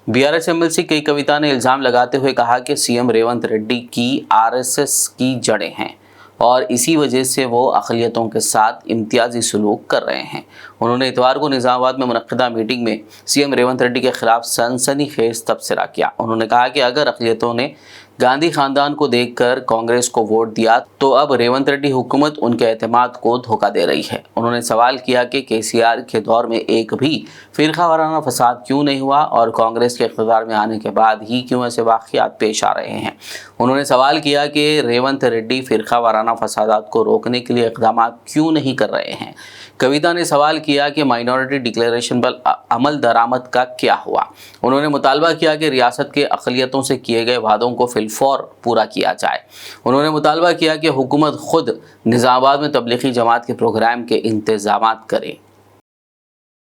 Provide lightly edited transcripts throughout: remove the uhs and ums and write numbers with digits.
BRS MLC के कविता ने इल्जाम लगाते हुए कहा कि सीएम रेवंत रेड्डी की आरएसएस की जड़ें हैं और इसी वजह से वो अक़लियतों के साथ इम्तियाजी सलूक कर रहे हैं। उन्होंने इतवार को निज़ामाबाद में मुनक़्क़िदा मीटिंग में सीएम रेवंत रेड्डी के खिलाफ सनसनीखेज़ तबसरा किया। उन्होंने कहा कि अगर अक़लियतों ने गांधी खानदान को देखकर कांग्रेस को वोट दिया तो अब रेवंत रेड्डी हुकूमत उनके एतमाद को धोखा दे रही है। उन्होंने सवाल किया कि केसीआर के दौर में एक भी फ़िरका वाराना फसाद क्यों नहीं हुआ और कांग्रेस के इक़्तिदार में आने के बाद ही क्यों ऐसे वाक़ियात पेश आ रहे हैं। उन्होंने सवाल किया कि रेवंत रेड्डी फ़िरका वाराना फसादात को रोकने के लिए इक़दाम क्यों नहीं कर रहे हैं। कविता ने सवाल किया कि माइनॉरिटी डिक्लेरेशन पर अमल दरामद का क्या हुआ। उन्होंने मुतालबा किया कि रियासत के अक़लियतों से किए गए वादों को फिलफौर पूरा किया जाए। उन्होंने मुतालबा किया कि हुकूमत खुद निज़ामाबाद में तबलीगी जमात के प्रोग्राम के इंतजामात करे।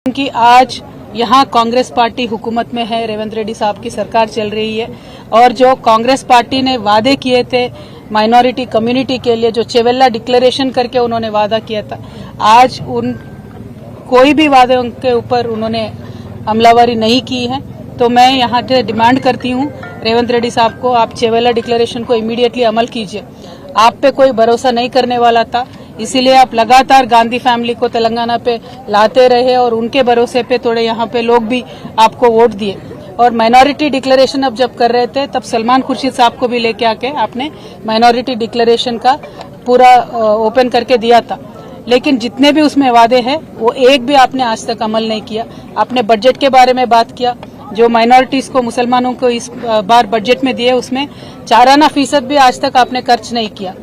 क्योंकि आज यहाँ कांग्रेस पार्टी हुकूमत में है, रेवंत रेड्डी साहब की सरकार चल रही है और जो कांग्रेस पार्टी ने वादे किए थे माइनॉरिटी कम्युनिटी के लिए, जो चेवेल्ला डिक्लेरेशन करके उन्होंने वादा किया था, आज उन कोई भी वादे के ऊपर उन्होंने अमलावरी नहीं की है। तो मैं यहाँ से डिमांड करती हूँ रेवंत रेड्डी साहब को, आप चेवेल्ला डिक्लेरेशन को इमीडिएटली अमल कीजिए। आप पे कोई भरोसा नहीं करने वाला था, इसीलिए आप लगातार गांधी फैमिली को तेलंगाना पे लाते रहे और उनके भरोसे पे थोड़े यहाँ पे लोग भी आपको वोट दिए। और माइनॉरिटी डिक्लेरेशन अब जब कर रहे थे तब सलमान खुर्शीद साहब को भी लेके आके आपने माइनॉरिटी डिक्लेरेशन का पूरा ओपन करके दिया था, लेकिन जितने भी उसमें वादे हैं वो एक भी आपने आज तक अमल नहीं किया। आपने बजट के बारे में बात किया, जो माइनॉरिटीज को, मुसलमानों को इस बार बजट में दिए उसमें 4% भी आज तक आपने खर्च नहीं किया।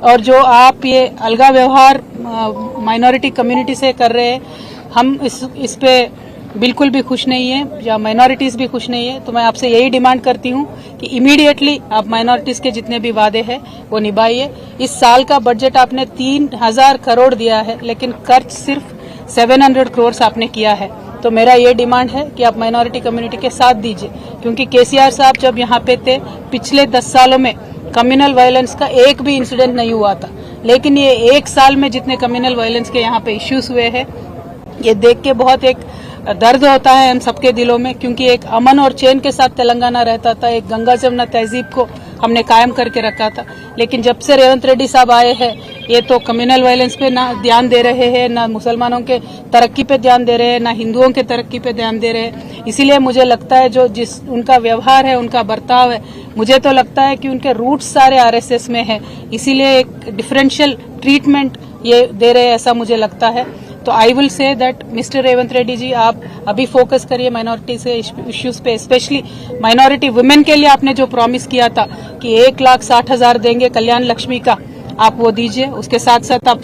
और जो आप ये अलगा व्यवहार माइनॉरिटी कम्युनिटी से कर रहे हैं, हम इस पे बिल्कुल भी खुश नहीं है या माइनॉरिटीज भी खुश नहीं है। तो मैं आपसे यही डिमांड करती हूँ कि इमीडिएटली आप माइनॉरिटीज के जितने भी वादे हैं वो निभाइए। इस साल का बजट आपने 3000 करोड़ दिया है, लेकिन खर्च सिर्फ 700 करोड़ आपने किया है। तो मेरा ये डिमांड है कि आप माइनॉरिटी कम्युनिटी के साथ दीजिए, क्योंकि केसीआर साहब जब यहाँ पे थे पिछले 10 सालों में कम्युनल वायलेंस का एक भी इंसिडेंट नहीं हुआ था, लेकिन ये एक साल में जितने कम्युनल वायलेंस के यहाँ पे इश्यूज हुए हैं, ये देख के बहुत एक दर्द होता है हम सबके दिलों में, क्योंकि एक अमन और चैन के साथ तेलंगाना रहता था, एक गंगा जमुना तहजीब को हमने कायम करके रखा था। लेकिन जब से रेवंत रेड्डी साहब आए हैं, ये तो कम्युनल वायलेंस पे ना ध्यान दे रहे हैं, ना मुसलमानों के तरक्की पे ध्यान दे रहे हैं, ना हिंदुओं के तरक्की पे ध्यान दे रहे हैं। इसीलिए मुझे लगता है जो जिस उनका व्यवहार है, उनका बर्ताव है, मुझे तो लगता है कि उनके रूट्स सारे आरएसएस में है, इसीलिए एक डिफरेंशियल ट्रीटमेंट ये दे रहे हैं, ऐसा मुझे लगता है। तो I will say that mister Revanth Reddy ji, आप अभी फोकस करिए माइनॉरिटी से इश्यूज पे, स्पेशली माइनॉरिटी वुमेन के लिए आपने जो प्रॉमिस किया था कि 1,60,000 देंगे कल्याण लक्ष्मी का, आप वो दीजिए। उसके साथ साथ आप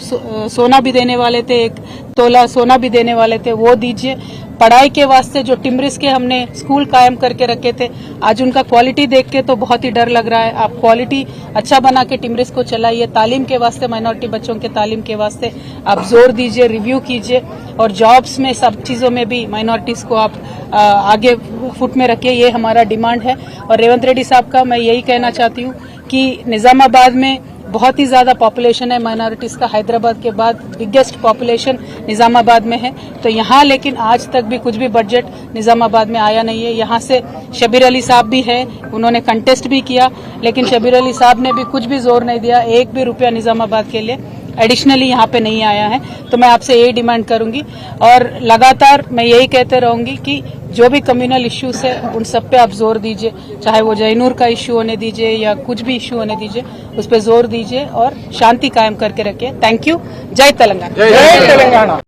सोना भी देने वाले थे, 1 तोला सोना भी देने वाले थे, वो दीजिए। पढ़ाई के वास्ते जो टिम्रिस के हमने स्कूल कायम करके रखे थे, आज उनका क्वालिटी देख के तो बहुत ही डर लग रहा है। आप क्वालिटी अच्छा बना के टिम्रिस को चलाइए। तालीम के वास्ते, माइनॉरिटी बच्चों के तालीम के वास्ते आप जोर दीजिए, रिव्यू कीजिए, और जॉब्स में सब चीज़ों में भी माइनॉरिटीज़ को आप आगे फुट में रखिए। ये हमारा डिमांड है। और रेवंत रेड्डी साहब का मैं यही कहना चाहती हूँ कि निज़ामाबाद में बहुत ही ज़्यादा पॉपुलेशन है माइनॉरिटीज़ का, हैदराबाद के बाद बिगेस्ट पॉपुलेशन निज़ामाबाद में है। तो यहाँ लेकिन आज तक भी कुछ भी बजट निज़ामाबाद में आया नहीं है। यहाँ से शबीर अली साहब भी है, उन्होंने कंटेस्ट भी किया, लेकिन शबीर अली साहब ने भी कुछ भी जोर नहीं दिया, 1 भी रुपया निज़ामाबाद के लिए एडिशनली यहाँ पे नहीं आया है। तो मैं आपसे यही डिमांड करूंगी और लगातार मैं यही कहते रहूंगी कि जो भी कम्युनल इश्यूज है उन सब पे आप जोर दीजिए, चाहे वो जयनूर का इश्यू होने दीजिए या कुछ भी इश्यू होने दीजिए, उस पर जोर दीजिए और शांति कायम करके रखिए। Thank you. जय तेलंगाना।